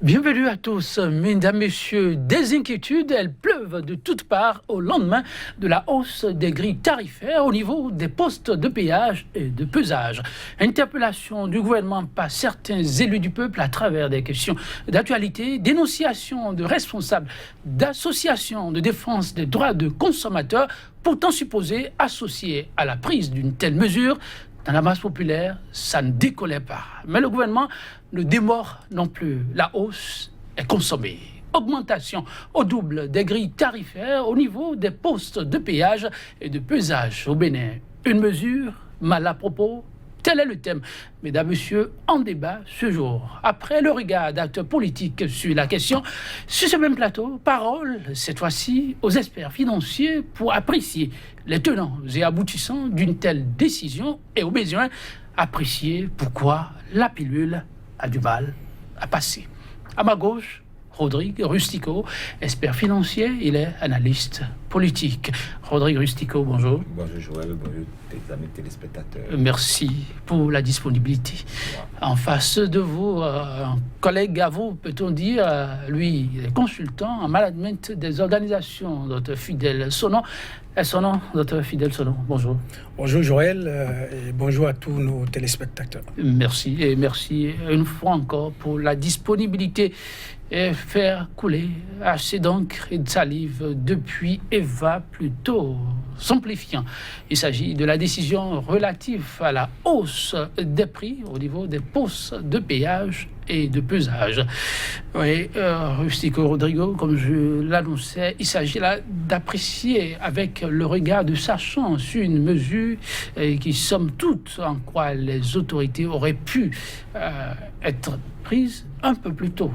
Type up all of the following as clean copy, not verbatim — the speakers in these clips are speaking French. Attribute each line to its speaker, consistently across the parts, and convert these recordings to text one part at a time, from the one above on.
Speaker 1: Bienvenue à tous, mesdames, messieurs. Des inquiétudes, elles pleuvent de toutes parts au lendemain de la hausse des grilles tarifaires au niveau des postes de péage et de pesage. Interpellation du gouvernement par certains élus du peuple à travers des questions d'actualité, dénonciation de responsables d'associations de défense des droits de consommateurs, pourtant supposés associés à la prise d'une telle mesure. Dans la masse populaire, ça ne décollait pas. Mais le gouvernement ne démord non plus. La hausse est consommée. Augmentation au double des grilles tarifaires au niveau des postes de péage et de pesage au Bénin. Une mesure mal à propos. Tel est le thème, mesdames, messieurs, en débat ce jour. Après le regard d'acteurs politiques sur la question, sur ce même plateau, parole, cette fois-ci, aux experts financiers pour apprécier les tenants et aboutissants d'une telle décision et au besoin apprécier pourquoi la pilule a du mal à passer. À ma gauche, Rodrigue Rustico, expert financier, il est analyste politique. Rodrigue Rustico, bonjour.
Speaker 2: Bonjour Joël, bonjour tes amis téléspectateurs.
Speaker 1: Merci pour la disponibilité. En face de vous, un collègue à vous, peut-on dire, lui, il est consultant en management des organisations, notre fidèle Sonon. Sonon, notre fidèle Sonon, bonjour.
Speaker 3: Bonjour Joël et bonjour à tous nos téléspectateurs.
Speaker 1: Merci et merci une fois encore pour la disponibilité et faire couler assez d'encre et de salive depuis Eva plutôt simplifiant. Il s'agit de la décision relative à la hausse des prix au niveau des postes de péage et de pesage. Oui, Rustico Rodrigo, comme je l'annonçais, il s'agit là d'apprécier avec le regard de sachant sur une mesure qui, somme toute, en quoi les autorités auraient pu être prises un peu plus tôt.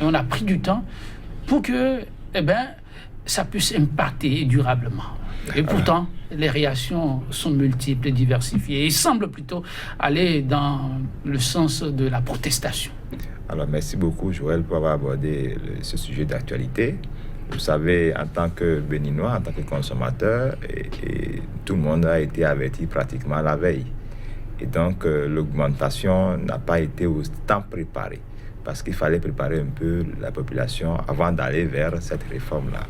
Speaker 1: Et on a pris du temps pour que ça puisse impacter durablement. Et pourtant, les réactions sont multiples et diversifiées. Il semble plutôt aller dans le sens de la protestation.
Speaker 2: Alors, merci beaucoup, Joël, pour avoir abordé ce sujet d'actualité. Vous savez, en tant que Béninois, en tant que consommateur, et tout le monde a été averti pratiquement la veille. Et donc, l'augmentation n'a pas été autant préparée, parce qu'il fallait préparer un peu la population avant d'aller vers cette réforme-là.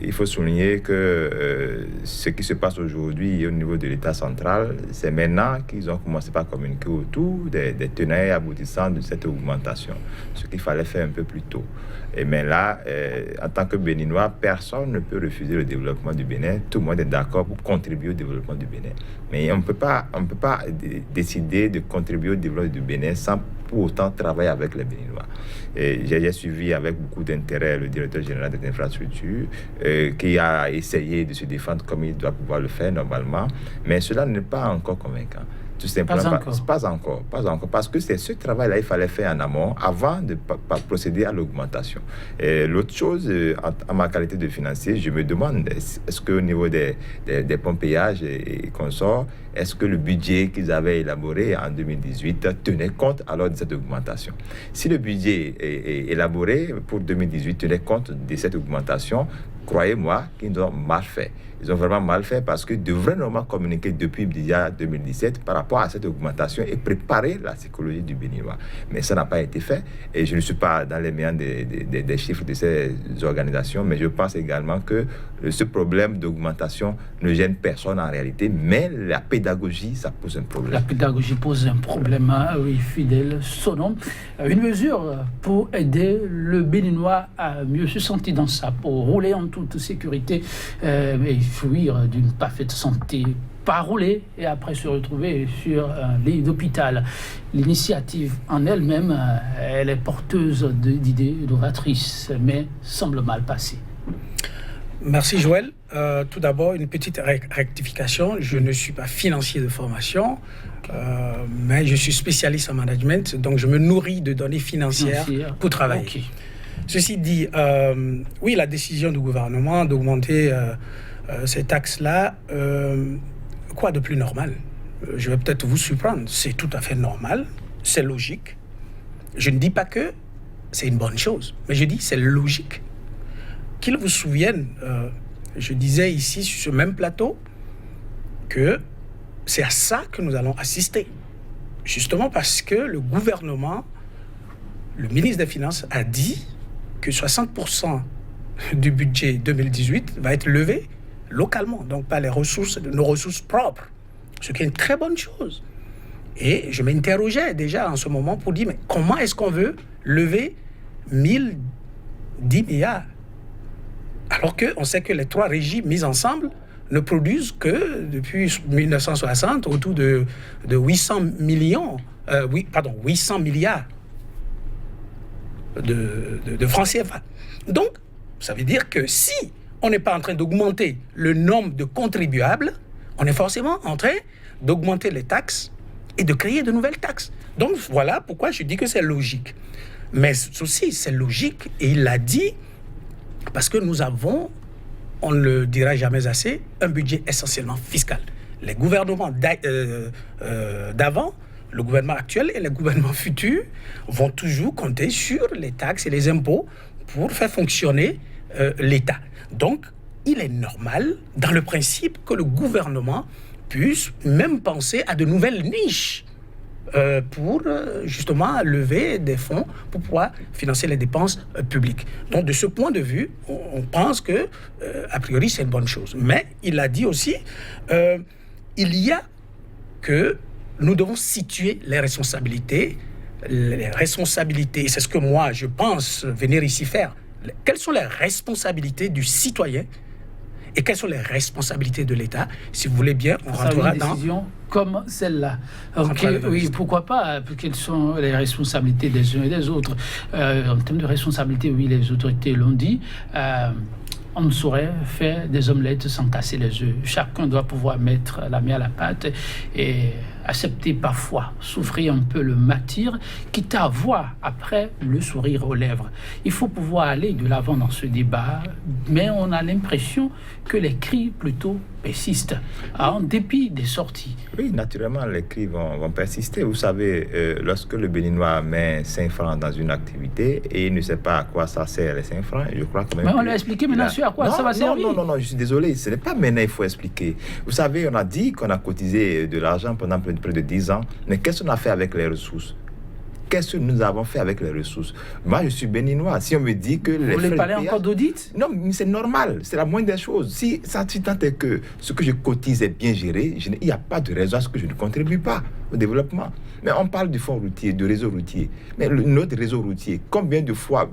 Speaker 2: Il faut souligner que ce qui se passe aujourd'hui au niveau de l'État central, c'est maintenant qu'ils ont commencé par communiquer autour des tenants et aboutissants de cette augmentation, ce qu'il fallait faire un peu plus tôt. Mais là, en tant que Béninois, personne ne peut refuser le développement du Bénin. Tout le monde est d'accord pour contribuer au développement du Bénin. Mais on ne peut pas décider de contribuer au développement du Bénin sans pour autant travailler avec les Béninois. J'ai suivi avec beaucoup d'intérêt le directeur général des infrastructures qui a essayé de se défendre comme il doit pouvoir le faire normalement, mais cela n'est pas encore convaincant. Tout simplement, pas encore, parce que c'est ce travail-là qu'il fallait faire en amont avant de procéder à l'augmentation. L'autre chose, en ma qualité de financier, je me demande, est-ce qu'au niveau des ponts péages et consorts, est-ce que le budget qu'ils avaient élaboré en 2018 tenait compte alors de cette augmentation? Si le budget est élaboré pour 2018 tenait compte de cette augmentation, croyez-moi qu'ils ont mal fait. Ils ont vraiment mal fait parce qu'ils devraient normalement communiquer depuis déjà 2017 par rapport à cette augmentation et préparer la psychologie du Béninois. Mais ça n'a pas été fait et je ne suis pas dans les méandres des chiffres de ces organisations, mais je pense également que ce problème d'augmentation ne gêne personne en réalité, mais la pédagogie, ça pose un problème.
Speaker 1: La pédagogie pose un problème, oui, fidèle Sonon. Une mesure pour aider le Béninois à mieux se sentir dans sa peau, rouler en toute sécurité et jouir d'une parfaite santé, pas rouler et après se retrouver sur un lit d'hôpital. L'initiative en elle-même, elle est porteuse d'idées novatrices, mais semble mal passer.
Speaker 3: Merci Joël. Tout d'abord, une petite rectification. Je ne suis pas financier de formation, mais je suis spécialiste en management, donc je me nourris de données financières pour travailler. Okay. Ceci dit, oui, la décision du gouvernement d'augmenter ces taxes-là, quoi de plus normal? Je vais peut-être vous surprendre. C'est tout à fait normal, c'est logique. Je ne dis pas que c'est une bonne chose, mais je dis c'est logique. Qu'ils vous souviennent, je disais ici sur ce même plateau que c'est à ça que nous allons assister. Justement parce que le gouvernement le ministre des Finances a dit que 60% du budget 2018 va être levé localement, donc par nos ressources propres, ce qui est une très bonne chose. Et je m'interrogeais déjà en ce moment pour dire, mais comment est-ce qu'on veut lever 1010 milliards alors qu'on sait que les 3 régies mises ensemble ne produisent que depuis 1960 autour de 800 milliards de francs CFA. Donc, ça veut dire que si on n'est pas en train d'augmenter le nombre de contribuables, on est forcément en train d'augmenter les taxes et de créer de nouvelles taxes. Donc, voilà pourquoi je dis que c'est logique. Mais aussi, c'est logique, et il l'a dit, parce que nous avons, on ne le dira jamais assez, un budget essentiellement fiscal. Les gouvernements d'avant, le gouvernement actuel et les gouvernements futurs vont toujours compter sur les taxes et les impôts pour faire fonctionner l'État. Donc, il est normal, dans le principe, que le gouvernement puisse même penser à de nouvelles niches pour justement lever des fonds pour pouvoir financer les dépenses publiques. Donc, de ce point de vue, on pense que, a priori, c'est une bonne chose. Mais il a dit aussi, il y a que nous devons situer les responsabilités. Les responsabilités, c'est ce que moi, je pense venir ici faire. Quelles sont les responsabilités du citoyen et quelles sont les responsabilités de l'État? Si vous voulez bien, on rentrera dans...
Speaker 1: décision comme celle-là. Oui, pourquoi pas? Quelles sont les responsabilités des uns et des autres? En termes de responsabilité, oui, les autorités l'ont dit. On ne saurait faire des omelettes sans casser les œufs. Chacun doit pouvoir mettre la main à la pâte et accepter parfois, souffrir un peu le martyre, quitte à avoir après le sourire aux lèvres. Il faut pouvoir aller de l'avant dans ce débat, mais on a l'impression que les cris plutôt persistent, en dépit des sorties.
Speaker 2: Oui, naturellement, les cris vont persister. Vous savez, lorsque le Béninois met 5 francs dans une activité et il ne sait pas à quoi ça sert les 5 francs, je crois quand même.
Speaker 1: Mais on l'a expliqué maintenant sur à quoi ça va servir.
Speaker 2: Non, je suis désolé, ce n'est pas maintenant il faut expliquer. Vous savez, on a dit qu'on a cotisé de l'argent pendant près de 10 ans, mais qu'est-ce qu'on a fait avec les ressources? Qu'est-ce que nous avons fait avec les ressources? Moi, je suis béninois. Si on me dit que...
Speaker 1: Vous voulez parler encore d'audit?
Speaker 2: Non, mais c'est normal. C'est la moindre des choses. Si tant est que ce que je cotise est bien géré, il n'y a pas de raison à ce que je ne contribue pas au développement. Mais on parle du fonds routier, du réseau routier. Mais notre réseau routier, combien de fois...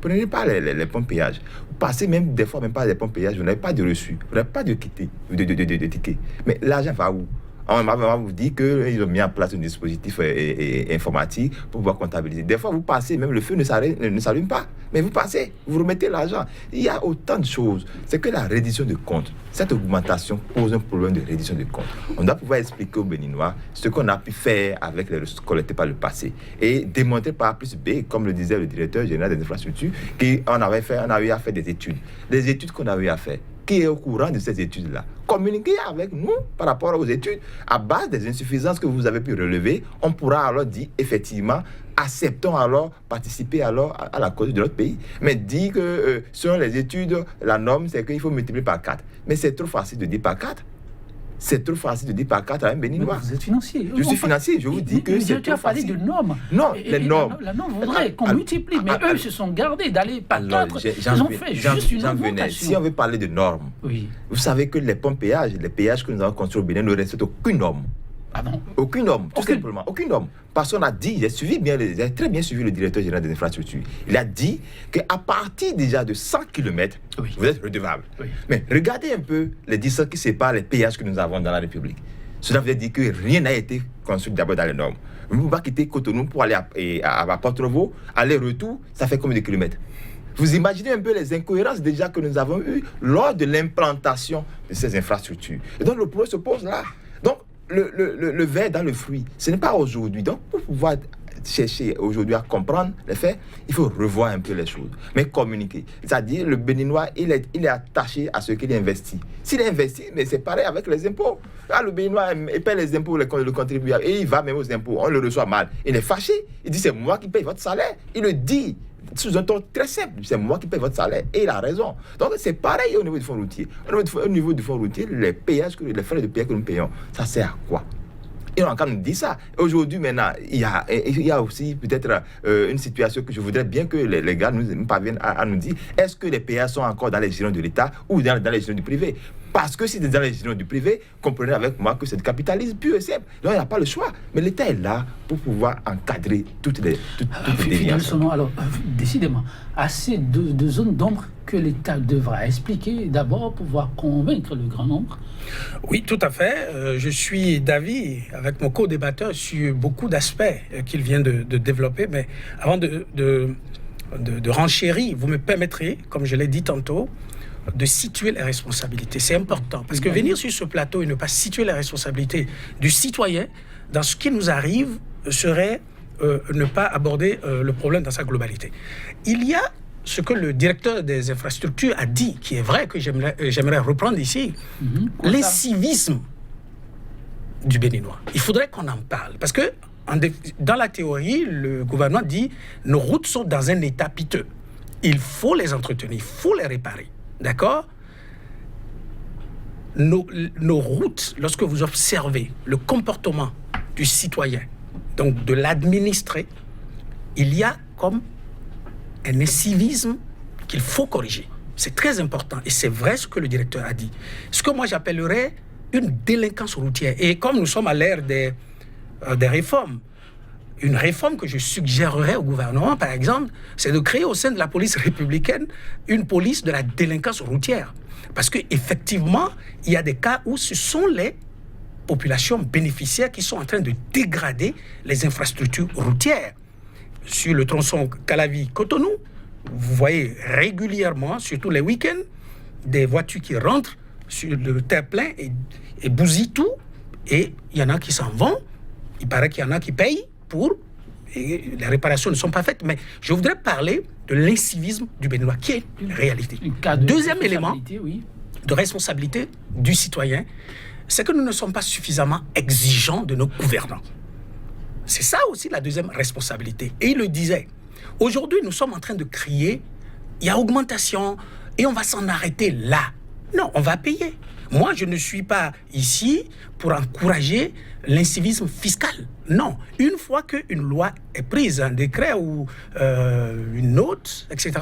Speaker 2: Prenez pas les ponts péages. Vous passez même des fois, même pas les ponts péages, vous n'avez pas de reçu, vous n'avez pas de ticket. Mais l'argent va où? On va vous dire qu'ils ont mis en place un dispositif informatique pour pouvoir comptabiliser. Des fois, vous passez, même le feu ne s'allume pas. Mais vous passez, vous remettez l'argent. Il y a autant de choses. C'est que la reddition de comptes, cette augmentation pose un problème de reddition de comptes. On doit pouvoir expliquer aux Béninois ce qu'on a pu faire avec les ressources collectées par le passé. Et démontrer par A plus B, comme le disait le directeur général des infrastructures, qu'on avait eu à faire des études. Les études qu'on avait eu à faire. Qui est au courant de ces études-là? Communiquez avec nous par rapport aux études. À base des insuffisances que vous avez pu relever, on pourra alors dire, effectivement, acceptons alors, participer alors à la cause de notre pays. Mais dire que selon les études, la norme, c'est qu'il faut multiplier par 4. Mais c'est trop facile de dire par 4. C'est trop facile de dire par 4 à un Béninois.
Speaker 1: Vous êtes financier.
Speaker 2: Je suis financier, je vous dis que c'est trop facile.
Speaker 1: Tu as parlé de normes.
Speaker 2: Non, les normes.
Speaker 1: La norme voudrait qu'on multiplie, mais eux se sont gardés d'aller par 4. Ils ont fait juste une augmentation.
Speaker 2: Si on veut parler de normes,
Speaker 1: oui.
Speaker 2: Vous savez que les ponts péages, les péages que nous avons construits au Bénin ne respectent aucune norme.
Speaker 1: Ah non.
Speaker 2: Aucune norme, tout simplement. Aucune norme. Parce qu'on a dit, j'ai très bien suivi le directeur général des infrastructures. Il a dit qu'à partir déjà de 100 km, oui, vous êtes redevable. Oui. Mais regardez un peu les distances qui séparent les péages que nous avons dans la République. Cela veut dire que rien n'a été construit d'abord dans les normes. Vous ne pouvez pas quitter Cotonou pour aller à Port-Nouveau, aller-retour, ça fait combien de kilomètres? Vous imaginez un peu les incohérences déjà que nous avons eues lors de l'implantation de ces infrastructures. Et donc le problème se pose là. Donc le verre dans le fruit, ce n'est pas aujourd'hui. Donc pour pouvoir chercher aujourd'hui à comprendre les faits, il faut revoir un peu les choses, mais communiquer. C'est-à-dire le Béninois, il est attaché à ce qu'il investit. S'il investit, mais c'est pareil avec les impôts. Là, le Béninois, il paie les impôts, le contribuable, et il va même aux impôts, on le reçoit mal. Il est fâché, il dit c'est moi qui paye votre salaire. Il le dit sous un ton très simple, c'est moi qui paye votre salaire, et il a raison. Donc c'est pareil au niveau du fonds routier. Au niveau du fonds routier, les péages, les frais de péage que nous payons, ça sert à quoi? Et on a quand même dit ça. Aujourd'hui, maintenant, il y a aussi peut-être une situation que je voudrais bien que les gars nous parviennent à nous dire. Est-ce que les péages sont encore dans les gestions de l'État ou dans les gestions du privé? Parce que si c'est dans les gestions du privé, comprenez avec moi que c'est du capitalisme pur et simple. Donc, il n'y a pas le choix. Mais l'État est là pour pouvoir encadrer toutes les déviations.
Speaker 1: Alors, décidément, assez de zones d'ombre que l'État devra expliquer d'abord pour pouvoir convaincre le grand nombre.
Speaker 3: Oui, tout à fait. Je suis d'avis avec mon co-débatteur sur beaucoup d'aspects qu'il vient de développer. Mais avant de renchérir, vous me permettrez, comme je l'ai dit tantôt, de situer les responsabilités. C'est important. Parce que venir sur ce plateau et ne pas situer les responsabilités du citoyen dans ce qui nous arrive serait ne pas aborder le problème dans sa globalité. Il y a ce que le directeur des infrastructures a dit, qui est vrai, que j'aimerais reprendre ici, l'incivisme du Béninois. Il faudrait qu'on en parle. Parce que dans la théorie, le gouvernement dit nos routes sont dans un état piteux. Il faut les entretenir, il faut les réparer. D'accord? Nos routes, lorsque vous observez le comportement du citoyen, donc de l'administré, il y a comme un incivisme qu'il faut corriger. C'est très important et c'est vrai ce que le directeur a dit. Ce que moi j'appellerais une délinquance routière. Et comme nous sommes à l'ère des réformes, une réforme que je suggérerais au gouvernement, par exemple, c'est de créer au sein de la police républicaine une police de la délinquance routière. Parce qu'effectivement, il y a des cas où ce sont les populations bénéficiaires qui sont en train de dégrader les infrastructures routières. Sur le tronçon Calavi-Cotonou, vous voyez régulièrement, surtout les week-ends, des voitures qui rentrent sur le terre-plein et bousillent tout. Et il y en a qui s'en vont. Il paraît qu'il y en a qui payent et les réparations ne sont pas faites. Mais je voudrais parler de l'incivisme du Béninois, qui est une réalité. Deuxième élément de responsabilité du citoyen, c'est que nous ne sommes pas suffisamment exigeants de nos gouvernants. C'est ça aussi la deuxième responsabilité. Et il le disait. Aujourd'hui, nous sommes en train de crier, il y a augmentation et on va s'en arrêter là. Non, on va payer. Moi, je ne suis pas ici pour encourager l'incivisme fiscal. Non. Une fois qu'une loi est prise, un décret ou une note, etc.,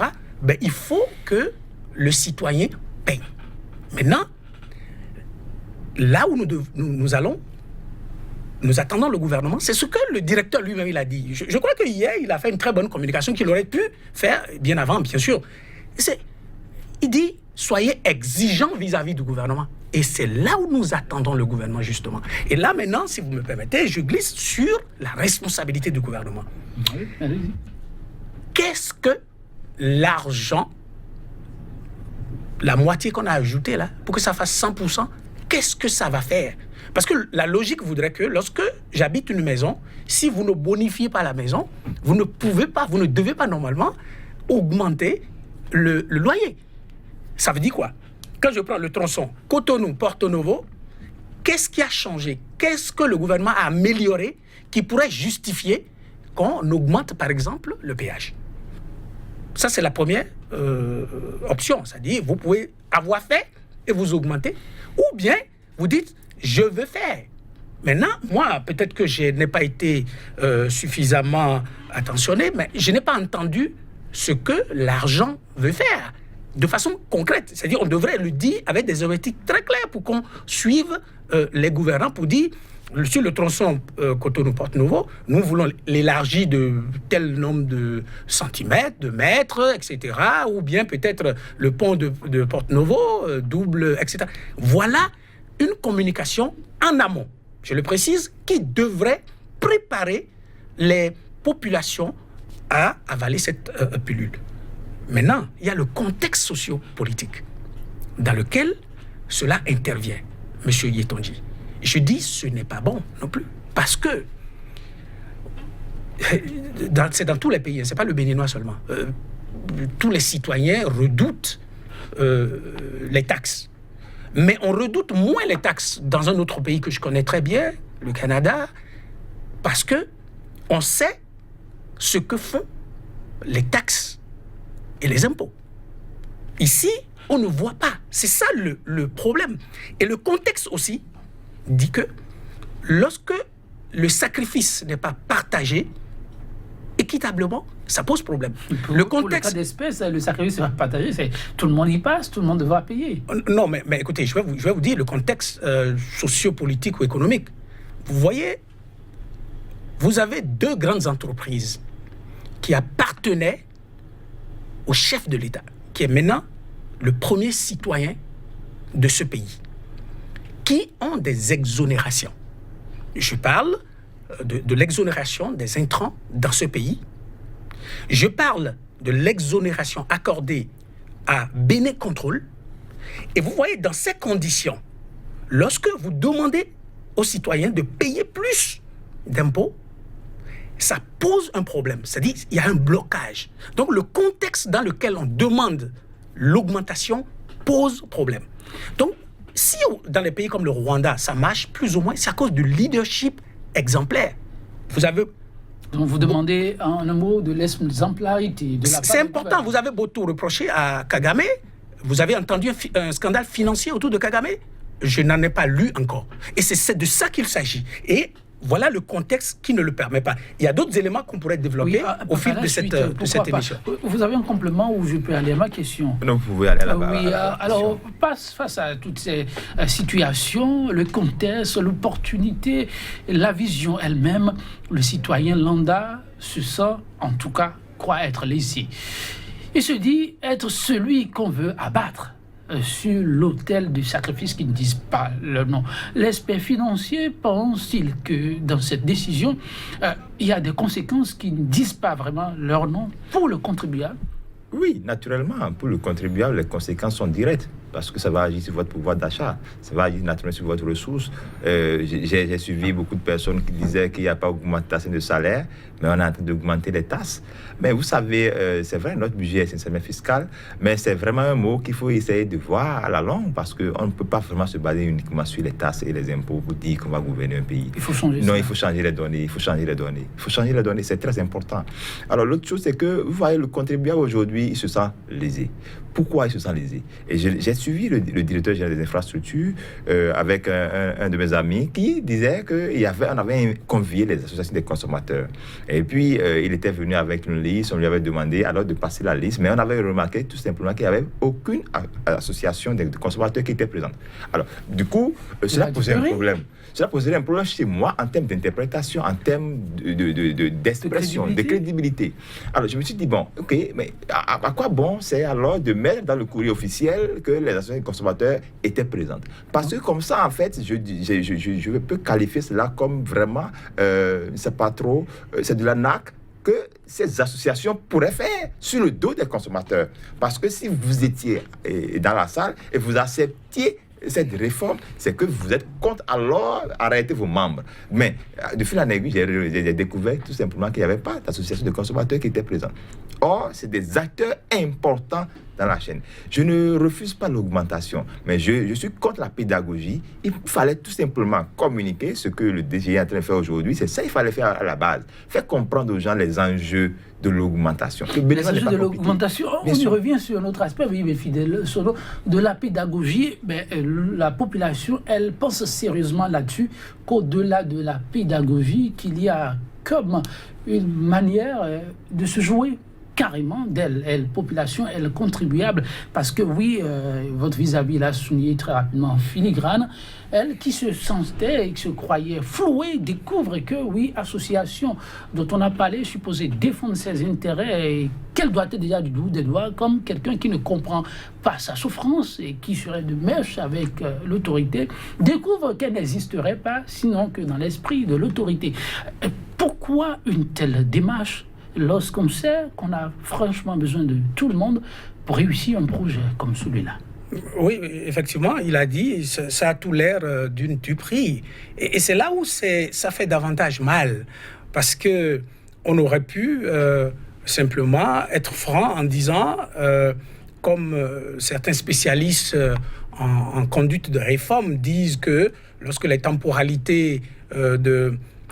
Speaker 3: ben, il faut que le citoyen paye. Maintenant, là où nous allons, nous attendons le gouvernement, c'est ce que le directeur lui-même il a dit. Je crois que hier, il a fait une très bonne communication qu'il aurait pu faire bien avant, bien sûr. Il dit, soyez exigeants vis-à-vis du gouvernement. Et c'est là où nous attendons le gouvernement, justement. Et là, maintenant, si vous me permettez, je glisse sur la responsabilité du gouvernement.
Speaker 1: Oui, allez-y.
Speaker 3: Qu'est-ce que l'argent, la moitié qu'on a ajoutée là, pour que ça fasse 100%, qu'est-ce que ça va faire? Parce que la logique voudrait que lorsque j'habite une maison, si vous ne bonifiez pas la maison, vous ne devez pas normalement augmenter le loyer. Ça veut dire quoi? Quand je prends le tronçon Cotonou-Porto Novo, qu'est-ce qui a changé? Qu'est-ce que le gouvernement a amélioré qui pourrait justifier qu'on augmente, par exemple, le péage? Ça, c'est la première option. C'est-à-dire, vous pouvez avoir fait et vous augmenter. Ou bien, vous dites, je veux faire. Maintenant, moi, peut-être que je n'ai pas été suffisamment attentionné, mais je n'ai pas entendu ce que l'argent veut faire de façon concrète. C'est-à-dire, on devrait le dire avec des objectifs très clairs pour qu'on suive les gouvernants pour dire, sur le tronçon Cotonou-Porto Novo, nous voulons l'élargir de tel nombre de centimètres, de mètres, etc. Ou bien peut-être le pont de Porto Novo, double, etc. Voilà une communication en amont, je le précise, qui devrait préparer les populations à avaler cette pilule. Maintenant, il y a le contexte socio-politique dans lequel cela intervient, M. Yetonji. Je dis ce n'est pas bon non plus, parce que c'est dans tous les pays, ce n'est pas le Béninois seulement. Tous les citoyens redoutent les taxes. Mais on redoute moins les taxes dans un autre pays que je connais très bien, le Canada, parce que on sait ce que font les taxes et les impôts. Ici, on ne voit pas. C'est ça le problème. Et le contexte aussi dit que lorsque le sacrifice n'est pas partagé équitablement, ça pose problème.
Speaker 1: Pour le cas d'espèce, le sacrifice n'est pas partagé, c'est tout le monde y passe, tout le monde va payer.
Speaker 3: Non, mais écoutez, je vais vous dire le contexte sociopolitique ou économique. Vous voyez, vous avez 2 grandes entreprises qui appartenaient au chef de l'État, qui est maintenant le premier citoyen de ce pays, qui ont des exonérations. Je parle de l'exonération des intrants dans ce pays. Je parle de l'exonération accordée à Béné-Contrôle. Et vous voyez, dans ces conditions, lorsque vous demandez aux citoyens de payer plus d'impôts, ça pose un problème. C'est-à-dire qu'il y a un blocage. Donc, le contexte dans lequel on demande l'augmentation pose problème. Donc, si dans les pays comme le Rwanda, ça marche plus ou moins, c'est à cause du leadership exemplaire. Vous avez...
Speaker 1: Donc vous demandez en un mot de l'exemplarité.
Speaker 3: C'est important. Vous avez beau tout reprocher à Kagame. Vous avez entendu un scandale financier autour de Kagame? Je n'en ai pas lu encore. Et c'est de ça qu'il s'agit. Et voilà le contexte qui ne le permet pas. Il y a d'autres éléments qu'on pourrait développer au fil de cette émission.
Speaker 1: Vous avez un complément où je peux aller à ma question?
Speaker 2: Non, vous pouvez aller là-bas.
Speaker 1: Oui, alors, face à toutes ces situations, le contexte, l'opportunité, la vision elle-même, le citoyen lambda se sent, en tout cas, croit être lésé. Il se dit être celui qu'on veut abattre sur l'autel du sacrifice qui ne disent pas le nom. L'expert financier pense-t-il que dans cette décision, il y a des conséquences qui ne disent pas vraiment leur nom pour le contribuable?
Speaker 2: Oui, naturellement, pour le contribuable, les conséquences sont directes parce que ça va agir sur votre pouvoir d'achat, ça va agir naturellement sur votre ressource. J'ai suivi beaucoup de personnes qui disaient qu'il n'y a pas d'augmentation de salaire, mais on est en train d'augmenter les taxes. Mais vous savez, c'est vrai, notre budget est essentiellement fiscal, mais c'est vraiment un mot qu'il faut essayer de voir à la longue parce qu'on ne peut pas vraiment se baser uniquement sur les taxes et les impôts pour dire qu'on va gouverner un pays.
Speaker 1: Il faut changer ça.
Speaker 2: Non, il faut changer les données, il faut changer les données, c'est très important. Alors l'autre chose, c'est que vous voyez, le contribuable aujourd'hui, il se sent lésé. Pourquoi il se sent lésé? Et j'ai suivi le directeur général des infrastructures avec un de mes amis qui disait qu'on avait convié les associations des consommateurs. Et puis, il était venu avec une liste, on lui avait demandé alors de passer la liste, mais on avait remarqué tout simplement qu'il n'y avait aucune association de consommateurs qui était présente. Alors, du coup, cela posait un problème. Cela poserait un problème chez moi en termes d'interprétation, en termes d'expression, de crédibilité. Alors, je me suis dit, bon, ok, mais à quoi bon c'est alors de mettre dans le courrier officiel que les associations des consommateurs étaient présentes? Parce que comme ça, en fait, je peux qualifier cela comme vraiment, c'est pas trop, c'est de la NAC que ces associations pourraient faire sur le dos des consommateurs. Parce que si vous étiez dans la salle et vous acceptiez cette réforme, c'est que vous êtes contre, alors arrêtez vos membres. Mais de fil en aiguille, j'ai découvert tout simplement qu'il n'y avait pas d'association de consommateurs qui était présente. Or, c'est des acteurs importants dans la chaîne. Je ne refuse pas l'augmentation, mais je suis contre la pédagogie. Il fallait tout simplement communiquer ce que le DG est en train de faire aujourd'hui. C'est ça qu'il fallait faire à la base. Faire comprendre aux gens les enjeux de l'augmentation.
Speaker 1: Les enjeux de l'augmentation, on y revient sur un autre aspect, oui, mais fidèle, de la pédagogie, la population, elle pense sérieusement là-dessus qu'au-delà de la pédagogie, qu'il y a comme une manière de se jouer carrément d'elle, population, elle contribuable, parce que oui, votre vis-à-vis l'a souligné très rapidement en filigrane, elle qui se sentait et qui se croyait flouée, découvre que oui, association dont on a parlé, supposée défendre ses intérêts, et qu'elle doit être déjà du bout des doigts comme quelqu'un qui ne comprend pas sa souffrance et qui serait de mèche avec l'autorité, découvre qu'elle n'existerait pas sinon que dans l'esprit de l'autorité. Pourquoi une telle démarche lorsqu'on sait qu'on a franchement besoin de tout le monde pour réussir un projet comme celui-là?
Speaker 3: Oui, effectivement, il a dit, ça a tout l'air d'une tuerie. Et c'est là où ça fait davantage mal. Parce qu'on aurait pu simplement être franc en disant, comme certains spécialistes en conduite de réforme disent que lorsque les temporalités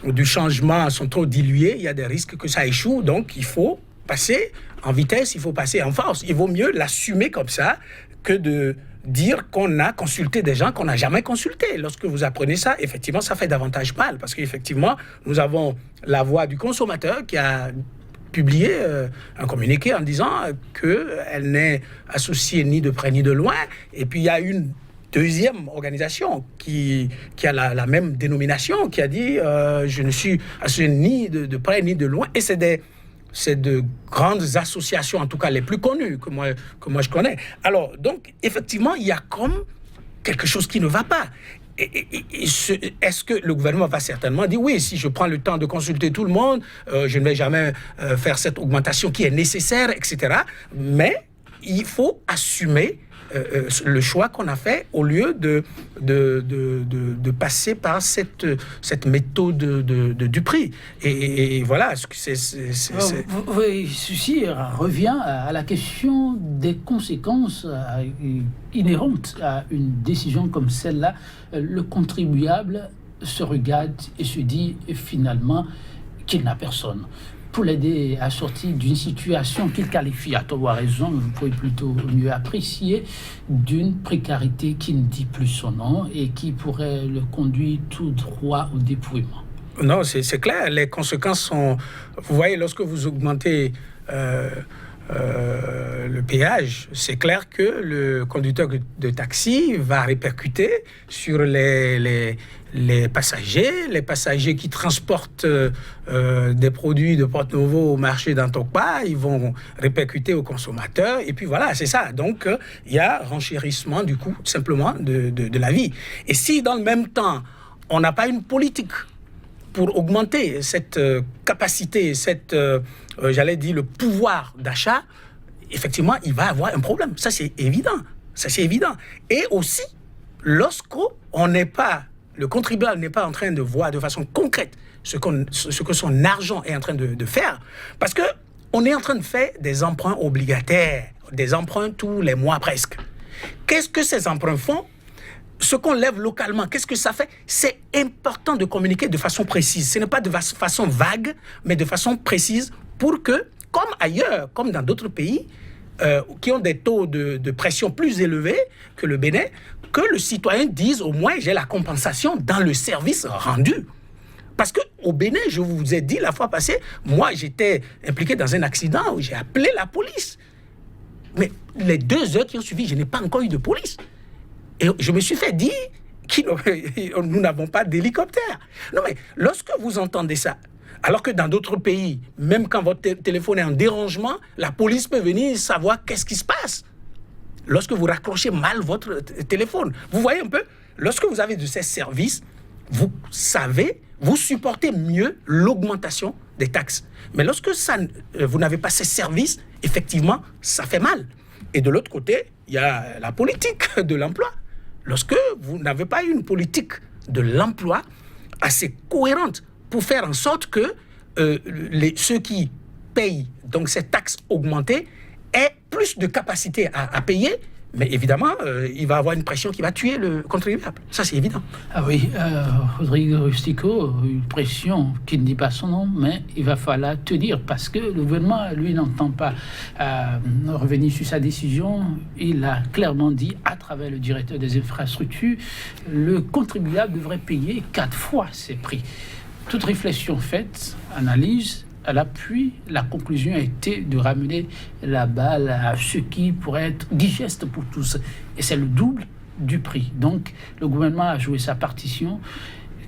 Speaker 3: du changement sont trop diluées, il y a des risques que ça échoue, donc il faut passer en vitesse, il faut passer en force. Il vaut mieux l'assumer comme ça que dire qu'on a consulté des gens qu'on n'a jamais consultés. Lorsque vous apprenez ça, effectivement, ça fait davantage mal, parce qu'effectivement, nous avons la voix du consommateur qui a publié un communiqué en disant qu'elle n'est associée ni de près ni de loin, et puis il y a une deuxième organisation qui a la même dénomination, qui a dit je ne suis associé ni de près ni de loin, et c'est de grandes associations, en tout cas les plus connues que moi je connais. Alors, donc, effectivement, il y a comme quelque chose qui ne va pas. Est-ce que le gouvernement va certainement dire oui, si je prends le temps de consulter tout le monde, je ne vais jamais faire cette augmentation qui est nécessaire, etc. Mais il faut assumer le choix qu'on a fait au lieu de passer par cette méthode du prix. Et voilà.
Speaker 1: Ceci revient à la question des conséquences inhérentes à une décision comme celle-là. Le contribuable se regarde et se dit finalement qu'il n'a personne pour l'aider à sortir d'une situation qu'il qualifie, à tort ou à raison, vous pouvez plutôt mieux apprécier, d'une précarité qui ne dit plus son nom et qui pourrait le conduire tout droit au dépouillement.
Speaker 3: Non, c'est clair. Les conséquences sont... Vous voyez, lorsque vous augmentez le péage, c'est clair que le conducteur de taxi va répercuter sur les passagers qui transportent des produits de Porto-Novo au marché d'Antokpa, ils vont répercuter aux consommateurs, et puis voilà, c'est ça. Donc, il y a renchérissement du coût, simplement, de la vie. Et si, dans le même temps, on n'a pas une politique pour augmenter cette capacité, j'allais dire, le pouvoir d'achat, effectivement, il va avoir un problème. Ça, c'est évident. Et aussi, lorsqu'on n'est pas... Le contribuable n'est pas en train de voir de façon concrète ce que son argent est en train de faire. Parce qu'on est en train de faire des emprunts obligataires, des emprunts tous les mois presque. Qu'est-ce que ces emprunts font ? Ce qu'on lève localement, qu'est-ce que ça fait ? C'est important de communiquer de façon précise. Ce n'est pas de façon vague, mais de façon précise pour que, comme ailleurs, comme dans d'autres pays, qui ont des taux de pression plus élevés que le Bénin, que le citoyen dise au moins j'ai la compensation dans le service rendu. Parce qu'au Bénin, je vous ai dit la fois passée, moi j'étais impliqué dans un accident où j'ai appelé la police. Mais les 2 heures qui ont suivi, je n'ai pas encore eu de police. Et je me suis fait dire que nous n'avons pas d'hélicoptère. Non mais lorsque vous entendez ça, alors que dans d'autres pays, même quand votre téléphone est en dérangement, la police peut venir savoir qu'est-ce qui se passe. Lorsque vous raccrochez mal votre téléphone. Vous voyez un peu, lorsque vous avez de ces services, vous savez, vous supportez mieux l'augmentation des taxes. Mais lorsque vous n'avez pas ces services, effectivement, ça fait mal. Et de l'autre côté, il y a la politique de l'emploi. Lorsque vous n'avez pas une politique de l'emploi assez cohérente pour faire en sorte que ceux qui payent donc ces taxes augmentées aient plus de capacité à payer, mais évidemment, il va avoir une pression qui va tuer le contribuable. Ça, c'est évident.
Speaker 1: Ah oui, Rodrigo Rustico, une pression qui ne dit pas son nom, mais il va falloir tenir parce que le gouvernement, lui, n'entend pas revenir sur sa décision. Il a clairement dit, à travers le directeur des infrastructures, le contribuable devrait payer 4 fois ses prix. Toute réflexion faite, analyse, à l'appui, la conclusion a été de ramener la balle à ce qui pourrait être digeste pour tous. Et c'est le double du prix. Donc, le gouvernement a joué sa partition.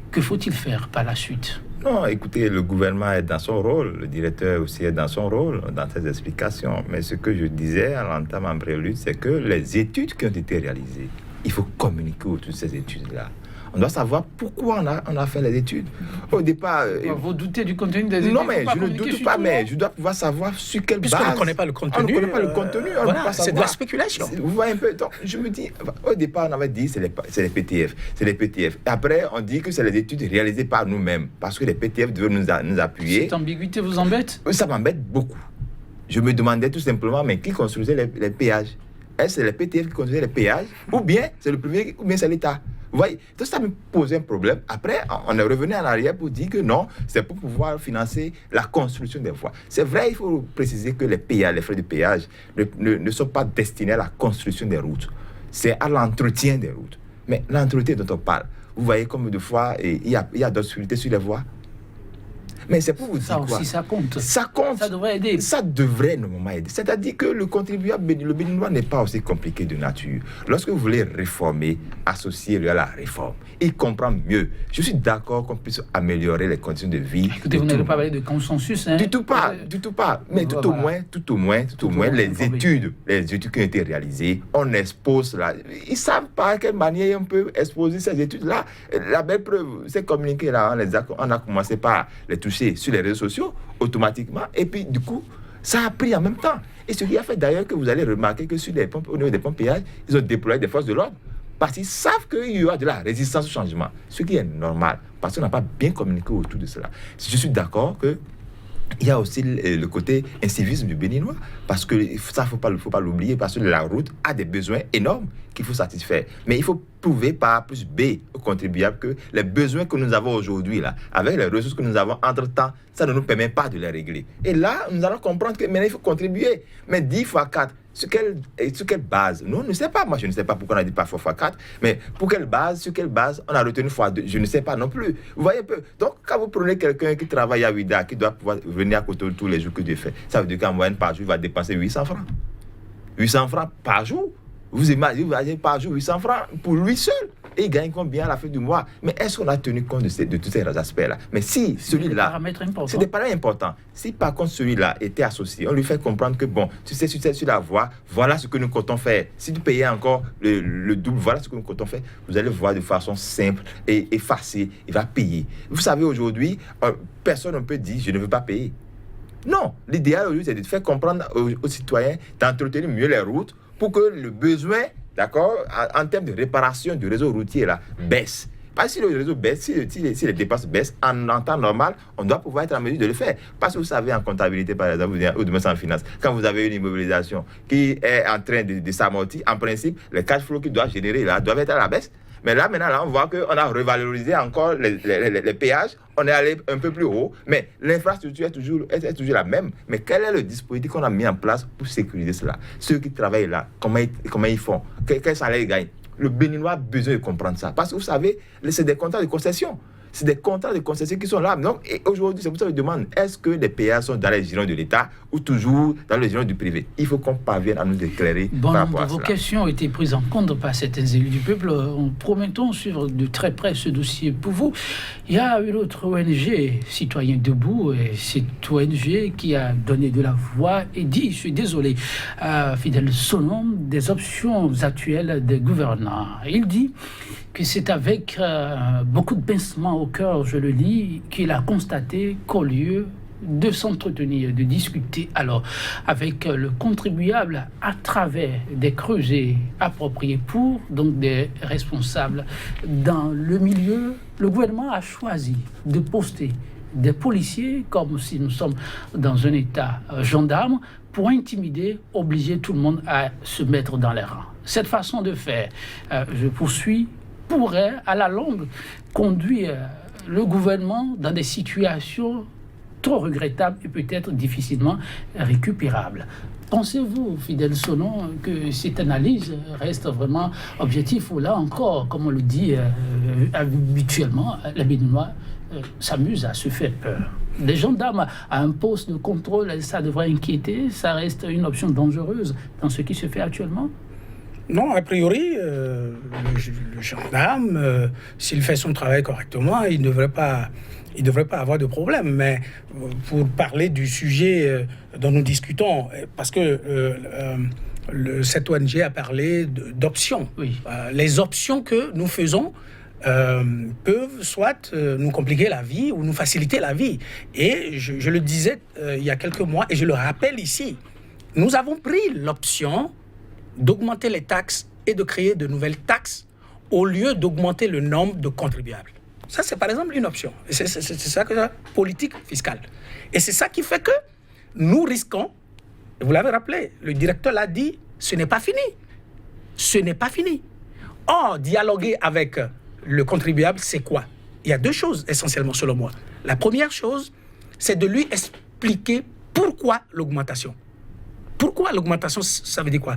Speaker 1: Que faut-il faire par la suite ?
Speaker 2: Non, écoutez, le gouvernement est dans son rôle, le directeur aussi est dans son rôle, dans ses explications. Mais ce que je disais à l'entame en prélude, c'est que les études qui ont été réalisées, il faut communiquer autour de ces études-là. On doit savoir pourquoi on a fait les études. Au départ...
Speaker 1: Vous doutez du contenu des études ?
Speaker 2: Non, mais je ne doute pas, mais je dois pouvoir savoir sur quelle base...
Speaker 3: Puisqu'on ne connaît pas le contenu.
Speaker 2: On ne connaît pas le contenu.
Speaker 3: Voilà, c'est de la spéculation.
Speaker 2: Vous voyez un peu. Donc, je me dis, au départ, on avait dit c'est les PTF. C'est les PTF. Et après, on dit que c'est les études réalisées par nous-mêmes. Parce que les PTF devaient nous appuyer.
Speaker 1: Cette ambiguïté vous embête ?
Speaker 2: Ça m'embête beaucoup. Je me demandais tout simplement, mais qui construisait les péages ? Est-ce que c'est les PTF qui construisaient les péages ? Ou bien c'est le privé, ou bien c'est l'État ? Vous voyez, donc ça me posait un problème. Après, on est revenu en arrière pour dire que non, c'est pour pouvoir financer la construction des voies. C'est vrai, il faut préciser que les péages, les frais de péage ne sont pas destinés à la construction des routes. c'est à l'entretien des routes. Mais l'entretien dont on parle, vous voyez comme de fois, il y a d'obscurité sur les voies. Mais c'est pour vous dire quoi?
Speaker 1: Ça aussi, ça compte.
Speaker 2: Ça compte.
Speaker 1: Ça devrait aider.
Speaker 2: Ça devrait normalement aider. C'est-à-dire que le contribuable, le béninois n'est pas aussi compliqué de nature. Lorsque vous voulez réformer, associez-le à la réforme. Il comprend mieux. Je suis d'accord qu'on puisse améliorer les conditions de vie.
Speaker 1: Écoutez, vous n'avez pas parlé de consensus. Hein?
Speaker 2: Du tout pas. Mais tout au moins, les études qui ont été réalisées, on expose là. Ils savent pas à quelle manière on peut exposer ces études-là. La belle preuve, ces communiqués là, on a commencé par les toucher sur les réseaux sociaux automatiquement, et puis du coup ça a pris en même temps, et ce qui a fait d'ailleurs que vous allez remarquer que sur les pompes, au niveau des pompes péage, ils ont déployé des forces de l'ordre parce qu'ils savent qu'il y aura de la résistance au changement, ce qui est normal parce qu'on n'a pas bien communiqué autour de cela. Je suis d'accord que il y a aussi le côté incivisme du Béninois, parce que ça, faut pas l'oublier, parce que la route a des besoins énormes qu'il faut satisfaire. Mais il faut prouver par A plus B aux contribuables que les besoins que nous avons aujourd'hui, là, avec les ressources que nous avons entre-temps, ça ne nous permet pas de les régler. Et là, nous allons comprendre que maintenant, il faut contribuer. Mais 10 fois 4, sur quelle base? Nous, on ne sait pas. Moi, je ne sais pas pourquoi on a dit pas fois 4, mais pour quelle base, sur quelle base on a retenu fois 2, je ne sais pas non plus. Vous voyez un peu? Donc, quand vous prenez quelqu'un qui travaille à Ouida, qui doit pouvoir venir à côté tous les jours que Dieu fait, ça veut dire qu'en moyenne, par jour, il va dépenser 800 francs. 800 francs par jour. Vous imaginez par jour 800 francs pour lui seul. Et il gagne combien à la fin du mois? Mais est-ce qu'on a tenu compte de tous ces aspects-là? Mais si celui-là, c'est des paramètres importants. Si par contre celui-là était associé, on lui fait comprendre que bon, tu sais, sur la voie, voilà ce que nous comptons faire. Si tu payais encore le double, voilà ce que nous comptons faire. Vous allez voir de façon simple et effacée, il va payer. Vous savez, aujourd'hui, personne ne peut dire je ne veux pas payer. Non, l'idéal aujourd'hui, c'est de faire comprendre aux citoyens d'entretenir mieux les routes pour que le besoin, d'accord, en termes de réparation du réseau routier là, baisse. Parce que si le réseau baisse, si les dépenses baissent, en temps normal, on doit pouvoir être en mesure de le faire. Parce que vous savez, en comptabilité, par exemple, ou demain en finance, quand vous avez une immobilisation qui est en train de s'amortir, en principe, les cash flows qu'il doit générer là doivent être à la baisse. Mais là, maintenant, on voit qu'on a revalorisé encore les péages, on est allé un peu plus haut, mais l'infrastructure est toujours la même. Mais quel est le dispositif qu'on a mis en place pour sécuriser cela? Ceux qui travaillent là, comment ils font? Quel salaire ils gagnent? Le Béninois a besoin de comprendre ça. Parce que vous savez, c'est des contrats de concession. C'est des contrats de concession qui sont là. Donc, et aujourd'hui, c'est pour ça que je demande, est-ce que les péages sont dans les gérants de l'État ou toujours dans les gérants du privé? Il faut qu'on parvienne à nous éclairer par rapport à cela.
Speaker 1: Vos questions ont été prises en compte par certains élus du peuple. En promettant suivre de très près ce dossier pour vous. Il y a une autre ONG, Citoyens Debout, et cette ONG qui a donné de la voix et dit, je suis désolé, Fidèle Sonon, des options actuelles des gouvernants. Il dit que c'est avec beaucoup de pincement au cœur, je le lis, qu'il a constaté qu'au lieu de s'entretenir, de discuter alors avec le contribuable à travers des creusets appropriés pour donc des responsables dans le milieu, le gouvernement a choisi de poster des policiers comme si nous sommes dans un état gendarme pour intimider, obliger tout le monde à se mettre dans les rangs. Cette façon de faire, je poursuis, pourrait, à la longue, conduire le gouvernement dans des situations trop regrettables et peut-être difficilement récupérables. Pensez-vous, Fidèle Sonon, que cette analyse reste vraiment objective ou là encore, comme on le dit habituellement, les Béninois s'amusent à se faire peur? Les gendarmes à un poste de contrôle, ça devrait inquiéter, ça reste une option dangereuse dans ce qui se fait actuellement?
Speaker 3: Non, a priori, le gendarme, s'il fait son travail correctement, il ne devrait pas avoir de problème. Mais pour parler du sujet dont nous discutons, parce que cette ONG a parlé d'options.
Speaker 1: Oui.
Speaker 3: Les options que nous faisons peuvent soit nous compliquer la vie ou nous faciliter la vie. Et je le disais il y a quelques mois, et je le rappelle ici, nous avons pris l'option d'augmenter les taxes et de créer de nouvelles taxes au lieu d'augmenter le nombre de contribuables. Ça, c'est par exemple une option. C'est ça que c'est politique fiscale. Et c'est ça qui fait que nous risquons, vous l'avez rappelé, le directeur l'a dit, ce n'est pas fini. Ce n'est pas fini. Or, dialoguer avec le contribuable, c'est quoi? Il y a deux choses essentiellement selon moi. La première chose, c'est de lui expliquer pourquoi l'augmentation. Pourquoi l'augmentation, ça veut dire quoi?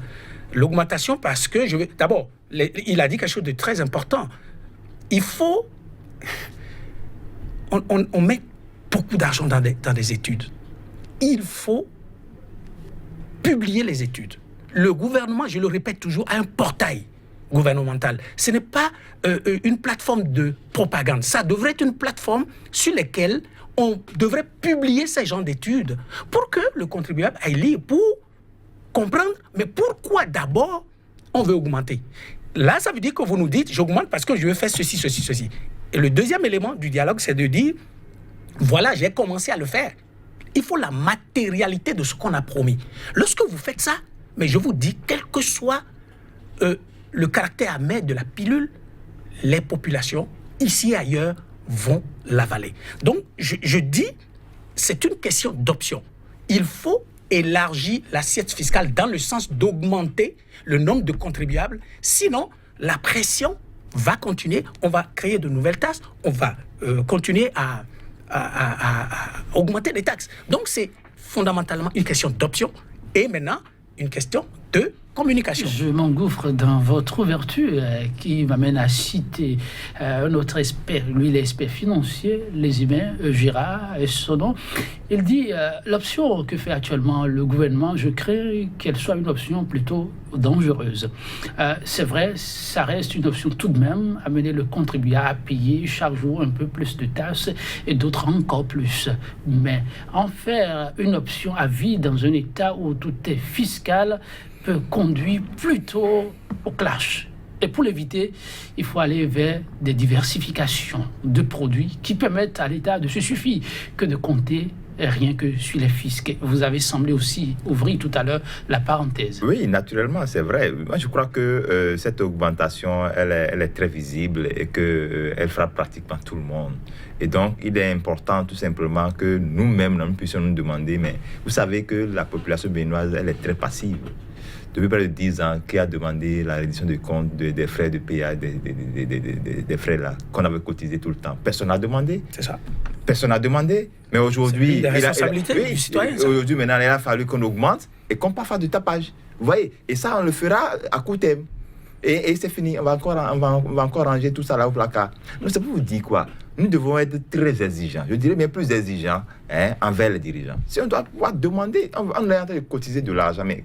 Speaker 3: L'augmentation parce que d'abord, il a dit quelque chose de très important. Il faut... On met beaucoup d'argent dans des études. Il faut publier les études. Le gouvernement, je le répète toujours, a un portail gouvernemental. Ce n'est pas une plateforme de propagande. Ça devrait être une plateforme sur laquelle on devrait publier ces genres d'études pour que le contribuable aille lire, pour comprendre, mais pourquoi d'abord on veut augmenter. Là, ça veut dire que vous nous dites, j'augmente parce que je veux faire ceci, ceci, ceci. Et le deuxième élément du dialogue, c'est de dire, voilà, j'ai commencé à le faire. Il faut la matérialité de ce qu'on a promis. Lorsque vous faites ça, mais je vous dis, quel que soit le caractère amer de la pilule, les populations, ici et ailleurs, vont l'avaler. Donc, je dis, c'est une question d'option. Il faut élargir l'assiette fiscale dans le sens d'augmenter le nombre de contribuables. Sinon, la pression va continuer. On va créer de nouvelles taxes. On va continuer à augmenter les taxes. Donc, c'est fondamentalement une question d'option et maintenant une question de communication.
Speaker 1: Je m'engouffre dans votre ouverture qui m'amène à citer un autre expert, lui l'expert financier, les humains, Girard et son nom. Il dit l'option que fait actuellement le gouvernement, je crains qu'elle soit une option plutôt dangereuse. C'est vrai, ça reste une option tout de même, amener le contribuable à payer chaque jour un peu plus de taxes et d'autres encore plus. Mais en faire une option à vie dans un État où tout est fiscal peut conduire plutôt au clash. Et pour l'éviter, il faut aller vers des diversifications de produits qui permettent à l'État de se suffire que de compter rien que sur les fiscs. Vous avez semblé aussi ouvrir tout à l'heure la parenthèse.
Speaker 2: Oui, naturellement, c'est vrai. Moi, je crois que cette augmentation, elle est très visible et qu'elle frappe pratiquement tout le monde. Et donc, il est important tout simplement que nous-mêmes, nous puissions nous demander, mais vous savez que la population béninoise, elle est très passive. Depuis près de 10 ans, qui a demandé la reddition de compte des frais de péage, des frais là, qu'on avait cotisés tout le temps. Personne n'a demandé.
Speaker 3: C'est ça.
Speaker 2: Personne n'a demandé. Mais aujourd'hui,
Speaker 3: c'est la responsabilité du citoyen.
Speaker 2: Aujourd'hui, maintenant, il a fallu qu'on augmente et qu'on ne pas faire de tapage. Vous voyez? Et ça, on le fera à court terme. Et c'est fini. On va encore ranger tout ça là au placard. Donc, c'est pour vous dire quoi? Nous devons être très exigeants. Je dirais même plus exigeants envers les dirigeants. Si on doit pouvoir demander, on est en train de cotiser de l'argent, mais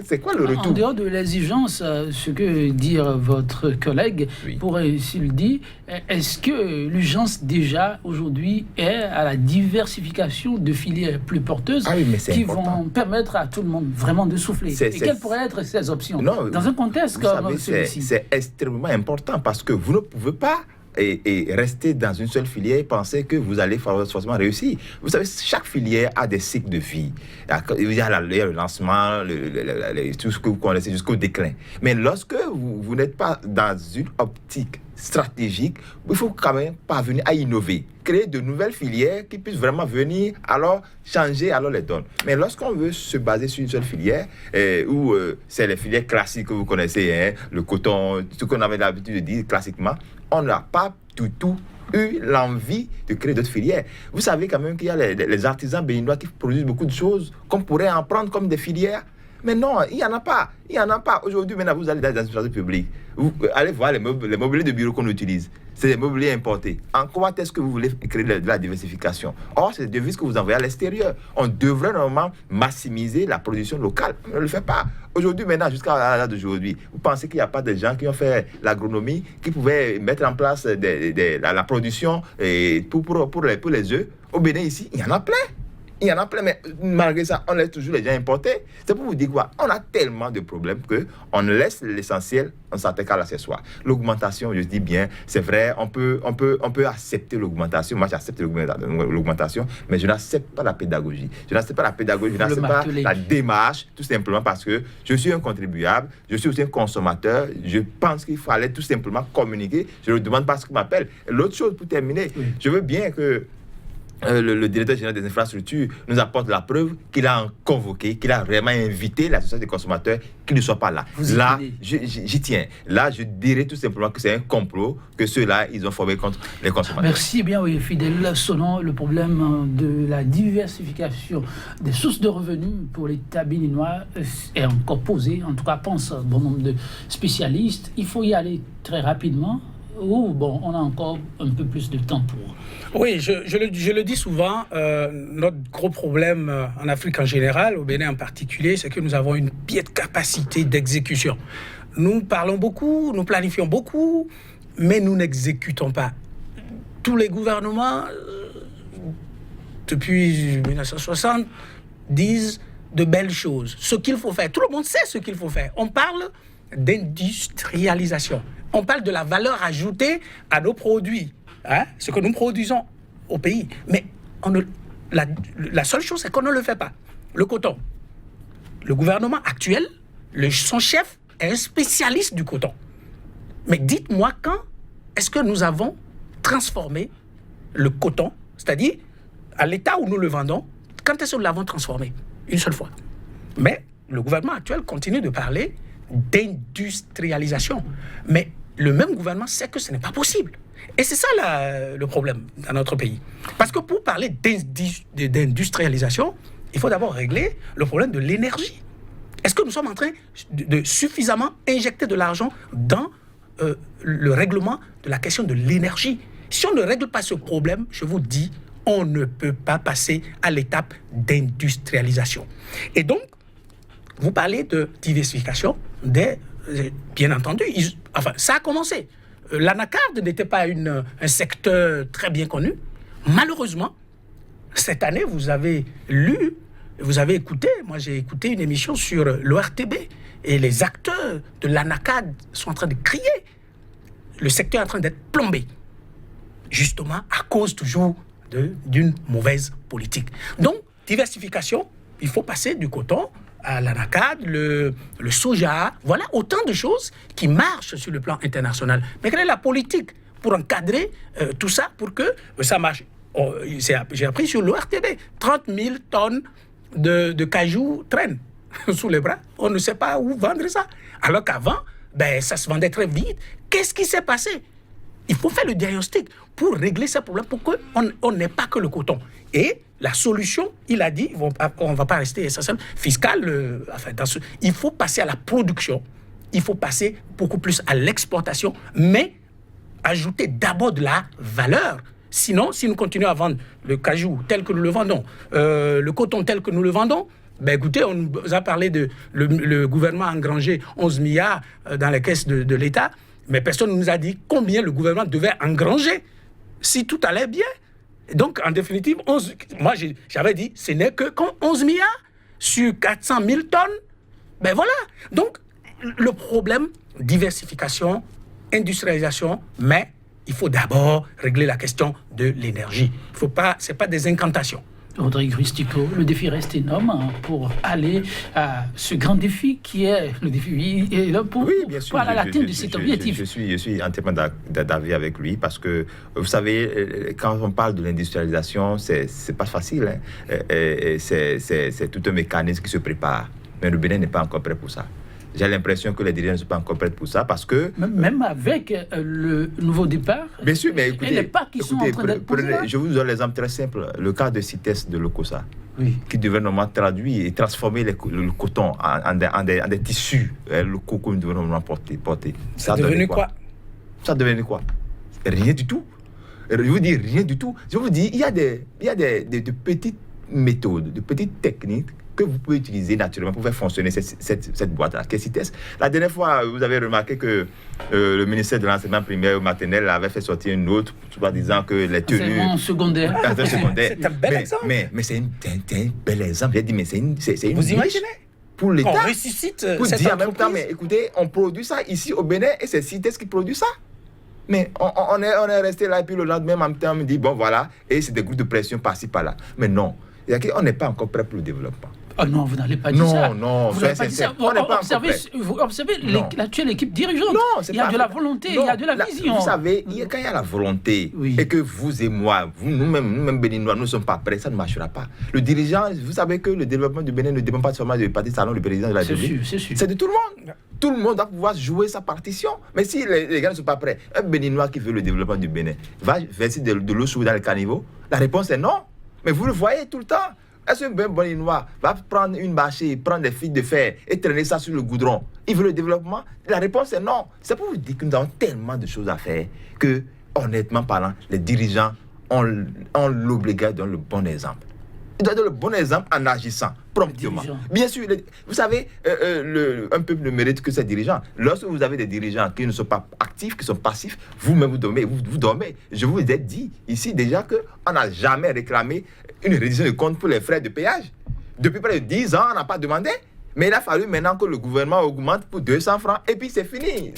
Speaker 2: c'est quoi le retour?
Speaker 1: En dehors de l'exigence, ce que dit votre collègue, oui, pour ainsi le dire, est-ce que l'urgence déjà aujourd'hui est à la diversification de filières plus porteuses qui vont permettre à tout le monde vraiment de souffler? Et quelles pourraient être ces options dans un contexte comme celui-ci?
Speaker 2: C'est extrêmement important parce que vous ne pouvez pas et rester dans une seule filière et penser que vous allez forcément réussir. Vous savez, chaque filière a des cycles de vie. Il y a le lancement, tout ce que vous connaissez jusqu'au déclin. Mais lorsque vous n'êtes pas dans une optique stratégique, il faut quand même parvenir à innover, créer de nouvelles filières qui puissent vraiment venir alors changer les donnes. Mais lorsqu'on veut se baser sur une seule filière, où c'est les filières classiques que vous connaissez, le coton, ce qu'on avait l'habitude de dire classiquement, on n'a pas du tout eu l'envie de créer d'autres filières. Vous savez quand même qu'il y a les artisans béninois qui produisent beaucoup de choses qu'on pourrait en prendre comme des filières. Mais non, il n'y en a pas. Il n'y en a pas. Aujourd'hui, maintenant, vous allez dans une place publique. Vous allez voir les mobiliers de bureau qu'on utilise. C'est des mobiliers importés. En quoi est-ce que vous voulez créer de la diversification? Or, c'est des devises que vous envoyez à l'extérieur. On devrait normalement maximiser la production locale. On ne le fait pas. Aujourd'hui, maintenant, jusqu'à la date d'aujourd'hui, vous pensez qu'il n'y a pas de gens qui ont fait l'agronomie, qui pouvaient mettre en place la production pour les œufs? Au Bénin, ici, il y en a plein. Il y en a plein, mais malgré ça, on laisse toujours les gens importés. C'est pour vous dire quoi? On a tellement de problèmes qu'on laisse l'essentiel, on s'attaque à l'accessoire. L'augmentation, je dis bien, c'est vrai, on peut accepter l'augmentation. Moi, j'accepte l'augmentation, mais je n'accepte pas la pédagogie. Je n'accepte pas la pédagogie, je n'accepte pas la démarche, tout simplement parce que je suis un contribuable, je suis aussi un consommateur. Je pense qu'il fallait tout simplement communiquer. Je ne demande pas ce qu'il m'appelle. L'autre chose, pour terminer, je veux bien que le directeur général des infrastructures nous apporte la preuve qu'il a convoqué, qu'il a vraiment invité l'association des consommateurs, qu'il ne soit pas là. Là, j'y tiens. Là, je dirais tout simplement que c'est un complot, que ceux-là, ils ont formé contre les consommateurs.
Speaker 1: Merci bien, oui, Fidèle. Selon le problème de la diversification des sources de revenus pour l'État béninois est encore posé. En tout cas, pense bon nombre de spécialistes. Il faut y aller très rapidement. Ou bon, on a encore un peu plus de temps pour...
Speaker 3: Oui, je le dis souvent, notre gros problème en Afrique en général, au Bénin en particulier, c'est que nous avons une piètre capacité d'exécution. Nous parlons beaucoup, nous planifions beaucoup, mais nous n'exécutons pas. Tous les gouvernements, depuis 1960, disent de belles choses. Ce qu'il faut faire, tout le monde sait ce qu'il faut faire. On parle d'industrialisation. On parle de la valeur ajoutée à nos produits, hein, ce que nous produisons au pays. Mais la seule chose, c'est qu'on ne le fait pas. Le coton. Le gouvernement actuel, son chef est un spécialiste du coton. Mais dites-moi quand est-ce que nous avons transformé le coton, c'est-à-dire à l'état où nous le vendons, quand est-ce que nous l'avons transformé? Une seule fois. Mais le gouvernement actuel continue de parler d'industrialisation. Mais le même gouvernement sait que ce n'est pas possible. Et c'est ça le problème dans notre pays. Parce que pour parler d'industrialisation, il faut d'abord régler le problème de l'énergie. Est-ce que nous sommes en train de suffisamment injecter de l'argent dans le règlement de la question de l'énergie? Si on ne règle pas ce problème, je vous dis, on ne peut pas passer à l'étape d'industrialisation. Et donc, vous parlez de diversification bien entendu, ça a commencé. L'anacarde n'était pas un secteur très bien connu. Malheureusement, cette année, vous avez écouté, moi j'ai écouté une émission sur l'ORTB, et les acteurs de l'anacarde sont en train de crier. Le secteur est en train d'être plombé, justement à cause toujours d'une mauvaise politique. Donc, diversification, il faut passer du coton à l'anacarde, le soja, voilà autant de choses qui marchent sur le plan international. Mais quelle est la politique pour encadrer tout ça, pour que ça marche? J'ai appris sur l'ORTB, 30 000 tonnes de cajou traînent sous les bras. On ne sait pas où vendre ça. Alors qu'avant, ça se vendait très vite. Qu'est-ce qui s'est passé? Il faut faire le diagnostic pour régler ces problèmes, pour qu'on n'ait pas que le coton. Et la solution, il a dit, on ne va pas rester essentiel, fiscal, il faut passer à la production, il faut passer beaucoup plus à l'exportation, mais ajouter d'abord de la valeur. Sinon, si nous continuons à vendre le cajou tel que nous le vendons, le coton tel que nous le vendons, écoutez, on nous a parlé le gouvernement a engrangé 11 milliards dans les caisses de l'État, mais personne ne nous a dit combien le gouvernement devait engranger si tout allait bien. Donc, en définitive, moi, j'avais dit, ce n'est que 11 milliards sur 400 000 tonnes. Voilà. Donc, le problème, diversification, industrialisation, mais il faut d'abord régler la question de l'énergie. Ce n'est pas des incantations.
Speaker 1: Rodrigue Rustico, le défi reste énorme pour aller à ce grand défi qui est le défi pour aller à l'atteinte de cet objectif.
Speaker 2: Je suis entièrement d'avis avec lui parce que, vous savez, quand on parle de l'industrialisation, c'est pas facile. C'est tout un mécanisme qui se prépare. Mais le Bénin n'est pas encore prêt pour ça. J'ai l'impression que les dirigeants ne sont pas encore prêts pour ça parce que...
Speaker 1: Même avec le nouveau départ,
Speaker 2: bien sûr, mais écoutez,
Speaker 1: les pas qui sont en train d'être posés.
Speaker 2: Je vous donne l'exemple très simple. Le cas de CITES de l'OCOSA, qui devait normalement traduire et transformer le coton en des tissus locaux que nous devons normalement porter.
Speaker 3: Ça devenu quoi?
Speaker 2: Ça devenait quoi? Rien du tout. Je vous dis rien du tout. Je vous dis, il y a de petites méthodes, de petites techniques que vous pouvez utiliser naturellement pour faire fonctionner cette boîte-là, qui est CITES. La dernière fois, vous avez remarqué que le ministère de l'enseignement primaire ou maternel avait fait sortir une note, disant que les tenues...
Speaker 1: C'est secondaire.
Speaker 3: C'est un bel exemple.
Speaker 2: Mais c'est un bel exemple. J'ai dit, mais c'est une
Speaker 3: vous imaginez?
Speaker 2: Pour l'État.
Speaker 3: On ressuscite
Speaker 2: pour
Speaker 3: cette
Speaker 2: dire en même
Speaker 3: entreprise.
Speaker 2: temps, mais écoutez, on produit ça ici au Bénin et c'est CITES qui produit ça. Mais on est resté là et puis le lendemain, en même temps, on me dit, bon voilà, et c'est des groupes de pression par-ci, par-là. Mais non. On n'est pas encore prêt pour le développement.
Speaker 1: Ah non, vous n'allez pas dire ça.
Speaker 2: Non,
Speaker 1: vous n'allez pas dire ça. Vous observez l'actuelle équipe dirigeante.
Speaker 2: Non,
Speaker 1: il y a de la volonté, il y a de la vision.
Speaker 2: Vous savez, quand il y a la volonté, et que vous et moi, nous-mêmes Béninois, nous ne sommes pas prêts, ça ne marchera pas. Le dirigeant, vous savez que le développement du Bénin ne dépend pas seulement du parti Salon, le président de la République.
Speaker 1: C'est sûr.
Speaker 2: C'est de tout le monde. Tout le monde doit pouvoir jouer sa partition. Mais si les gars ne sont pas prêts, un Béninois qui veut le développement du Bénin va verser de l'eau chaude dans le caniveau? La réponse est non. Mais vous le voyez tout le temps. Est-ce qu'un Béninois va prendre une bâchée, prendre des fils de fer et traîner ça sur le goudron? Il veut le développement? La réponse est non. C'est pour vous dire que nous avons tellement de choses à faire que, honnêtement parlant, les dirigeants ont l'obligation de donner le bon exemple. Ils doivent donner le bon exemple en agissant promptement. Bien sûr, vous savez, un peuple ne mérite que ses dirigeants. Lorsque vous avez des dirigeants qui ne sont pas actifs, qui sont passifs, vous-même vous dormez. Je vous ai dit ici déjà qu'on n'a jamais réclamé une reddition de compte pour les frais de péage. Depuis près de 10 ans, on n'a pas demandé. Mais il a fallu maintenant que le gouvernement augmente pour 200 francs. Et puis c'est fini.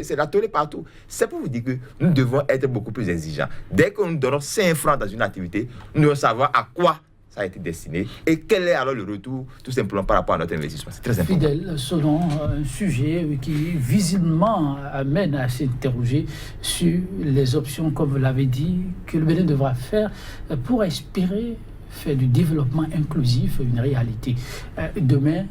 Speaker 2: C'est la tollée partout. C'est pour vous dire que nous devons être beaucoup plus exigeants. Dès que nous donnons 5 francs dans une activité, nous devons savoir à quoi ça a été destiné et quel est alors le retour tout simplement par rapport à notre investissement. C'est très important.
Speaker 1: Fidèle, selon un sujet qui visiblement amène à s'interroger sur les options, comme vous l'avez dit, que le Bénin devra faire pour espérer faire du développement inclusif une réalité. Demain,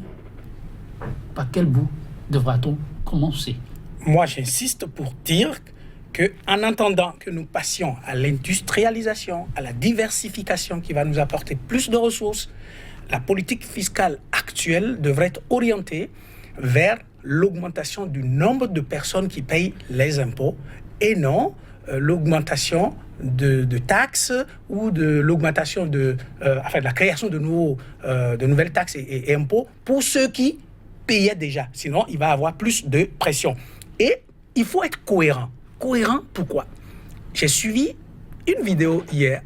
Speaker 1: par quel bout devra-t-on commencer?
Speaker 3: Moi, j'insiste pour dire qu'en attendant que nous passions à l'industrialisation, à la diversification qui va nous apporter plus de ressources, la politique fiscale actuelle devrait être orientée vers l'augmentation du nombre de personnes qui payent les impôts et non l'augmentation de taxes ou de l'augmentation de la création de nouvelles taxes et impôts pour ceux qui payaient déjà. Sinon, il va y avoir plus de pression. Et il faut être cohérent. Cohérent, pourquoi? J'ai suivi une vidéo hier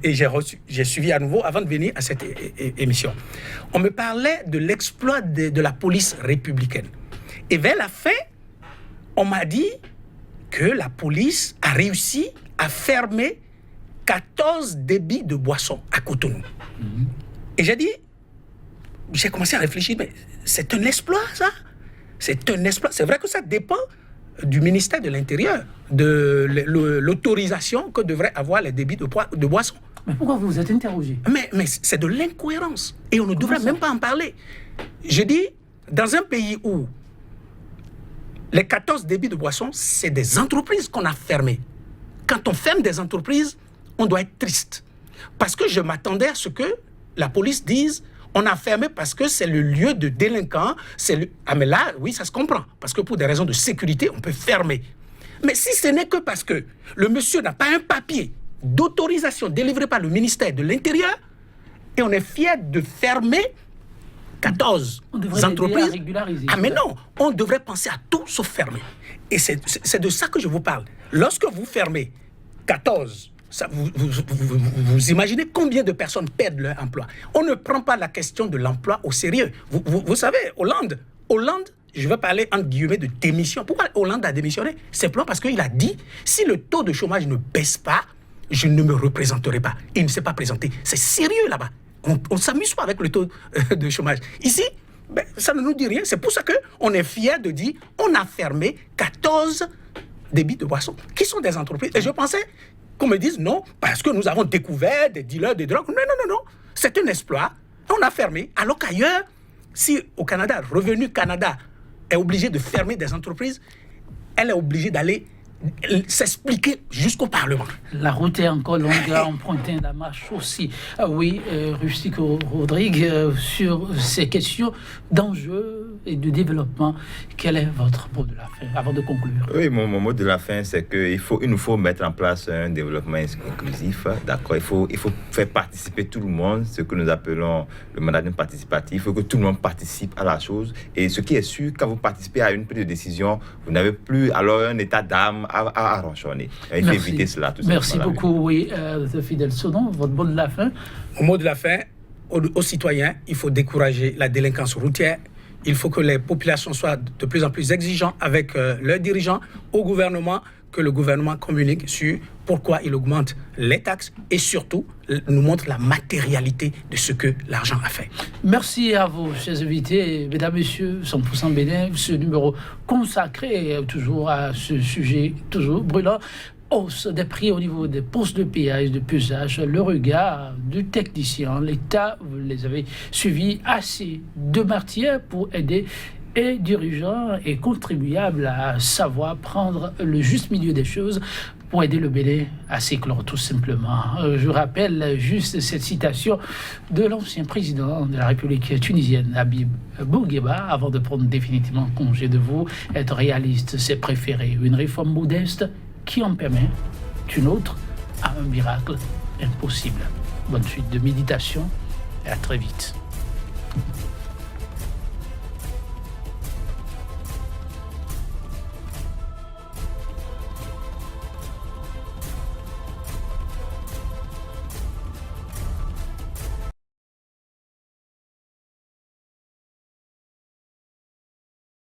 Speaker 3: et j'ai suivi à nouveau avant de venir à cette émission. On me parlait de l'exploit de la police républicaine. Et vers la fin, on m'a dit que la police a réussi à fermer 14 débits de boissons à Cotonou. Et j'ai commencé à réfléchir, mais c'est un exploit, ça? C'est un exploit. C'est vrai que ça dépend du ministère de l'Intérieur, de l'autorisation que devraient avoir les débits de boissons.
Speaker 1: Mais pourquoi vous vous êtes interrogé?
Speaker 3: Mais c'est de l'incohérence. Et on ne devrait même pas en parler. Je dis, dans un pays où les 14 débits de boissons, c'est des entreprises qu'on a fermées. Quand on ferme des entreprises, on doit être triste. Parce que je m'attendais à ce que la police dise on a fermé parce que c'est le lieu de délinquants. Ah mais là, oui, ça se comprend. Parce que pour des raisons de sécurité, on peut fermer. Mais si ce n'est que parce que le monsieur n'a pas un papier d'autorisation délivré par le ministère de l'Intérieur, et on est fier de fermer 14 entreprises. Ah mais non, on devrait penser à tout sauf fermer. Et c'est de ça que je vous parle. Lorsque vous fermez 14, vous imaginez combien de personnes perdent leur emploi. On ne prend pas la question de l'emploi au sérieux. Vous savez, Hollande, je vais parler entre guillemets de démission. Pourquoi Hollande a démissionné? Simplement parce qu'il a dit, si le taux de chômage ne baisse pas, je ne me représenterai pas. Il ne s'est pas présenté. C'est sérieux là-bas. On ne s'amuse pas avec le taux de chômage. Ici, ça ne nous dit rien. C'est pour ça qu'on est fiers de dire on a fermé 14 débits de boissons, qui sont des entreprises. Et je pensais qu'on me dise non, parce que nous avons découvert des dealers de drogue. Non. C'est un exploit. On a fermé. Alors qu'ailleurs, si au Canada, Revenu Canada est obligé de fermer des entreprises, elle est obligée d'aller s'expliquer jusqu'au Parlement.
Speaker 1: La route est encore longue à emprunter, la marche aussi. Oui, Rustico Rodrigue, sur ces questions d'enjeux et de développement, quel est votre mot de la fin, avant de conclure?
Speaker 2: Oui, mon mot de la fin, c'est qu'il nous faut mettre en place un développement inclusif, d'accord? Il faut faire participer tout le monde, ce que nous appelons le management participatif. Il faut que tout le monde participe à la chose. Et ce qui est sûr, quand vous participez à une prise de décision, vous n'avez plus alors un état d'âme à ronchonner. Il faut éviter cela. Tout
Speaker 1: Merci beaucoup, oui, Fidèle Sonon. Votre mot de la fin?
Speaker 3: Au mot de la fin, aux citoyens, il faut décourager la délinquance routière. Il faut que les populations soient de plus en plus exigeantes avec leurs dirigeants, au gouvernement, que le gouvernement communique sur pourquoi il augmente les taxes et surtout nous montre la matérialité de ce que l'argent a fait.
Speaker 1: Merci à vous, chers invités, mesdames, messieurs, 100% Bénin, ce numéro consacré toujours à ce sujet toujours brûlant. Hausse des prix au niveau des postes de péage, de pesage, le regard du technicien, l'État, vous les avez suivis, assez de matière pour aider et dirigeants et contribuables à savoir prendre le juste milieu des choses pour aider le Bénin à s'éclore tout simplement. Je rappelle juste cette citation de l'ancien président de la République tunisienne, Habib Bourguiba, avant de prendre définitivement congé de vous. Être réaliste, c'est préférer une réforme modeste qui en permet une autre à un miracle impossible. Bonne suite de méditation et à très vite.